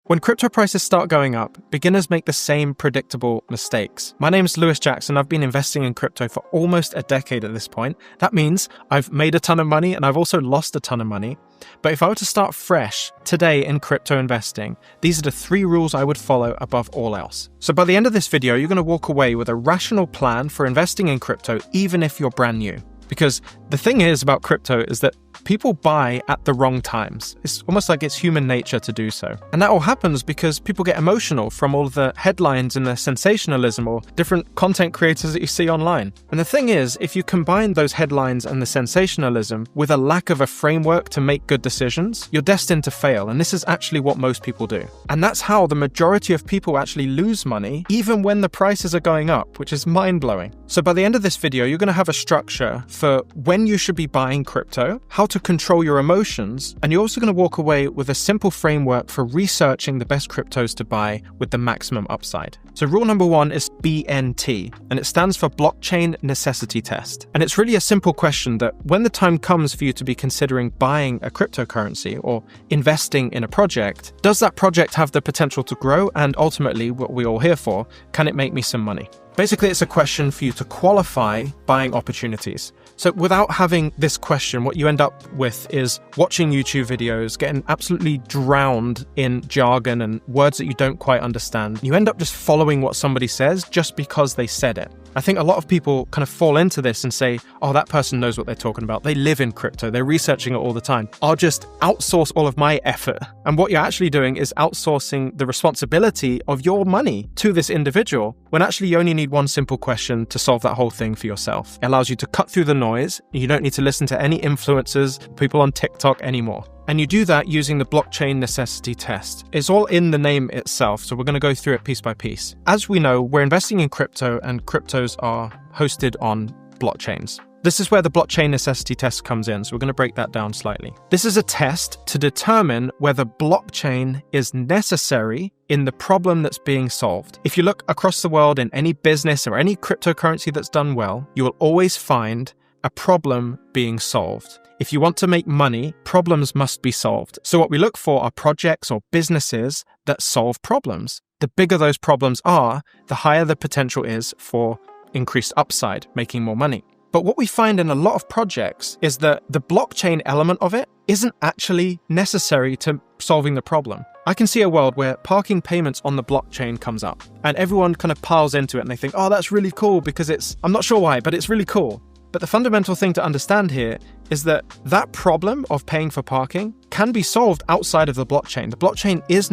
When crypto prices start going up, beginners make the same predictable mistakes. My name is Lewis Jackson. I've been investing in crypto for almost a decade at this point. That means I've made a ton of money and I've also lost a ton of money. But if I were to start fresh today in crypto investing, these are the 3 rules I would follow above all else. So by the end of this video, you're going to walk away with a rational plan for investing in crypto, even if you're brand new. Because the thing is about crypto is that people buy at the wrong times. It's almost like it's human nature to do so. And that all happens because people get emotional from all the headlines and the sensationalism or different content creators that you see online. And the thing is, if you combine those headlines and the sensationalism with a lack of a framework to make good decisions, you're destined to fail. And this is actually what most people do. And that's how the majority of people actually lose money, even when the prices are going up, which is mind-blowing. So by the end of this video, you're going to have a structure for when you should be buying crypto, how to control your emotions, and you're also going to walk away with a simple framework for researching the best cryptos to buy with the maximum upside. So rule number 1 is BNT, and it stands for Blockchain Necessity Test. And it's really a simple question that when the time comes for you to be considering buying a cryptocurrency or investing in a project, does that project have the potential to grow? And ultimately, what we're all here for, can it make me some money? Basically, it's a question for you to qualify buying opportunities. So without having this question, what you end up with is watching YouTube videos, getting absolutely drowned in jargon and words that you don't quite understand. You end up just following what somebody says just because they said it. I think a lot of people kind of fall into this and say, oh, that person knows what they're talking about. They live in crypto. They're researching it all the time. I'll just outsource all of my effort. And what you're actually doing is outsourcing the responsibility of your money to this individual, when actually you only need one simple question to solve that whole thing for yourself. It allows you to cut through the noise. You don't need to listen to any influencers, people on TikTok anymore. And you do that using the Blockchain Necessity Test. It's all in the name itself, so we're going to go through it piece by piece. As we know, we're investing in crypto, and cryptos are hosted on blockchains. This is where the Blockchain Necessity Test comes in, so we're going to break that down slightly. This is a test to determine whether blockchain is necessary in the problem that's being solved. If you look across the world in any business or any cryptocurrency that's done well, you will always find a problem being solved. If you want to make money, problems must be solved. So what we look for are projects or businesses that solve problems. The bigger those problems are, the higher the potential is for increased upside, making more money. But what we find in a lot of projects is that the blockchain element of it isn't actually necessary to solving the problem. I can see a world where parking payments on the blockchain comes up and everyone kind of piles into it and they think, oh, that's really cool because I'm not sure why, but it's really cool. But the fundamental thing to understand here is that that problem of paying for parking can be solved outside of the blockchain. The blockchain is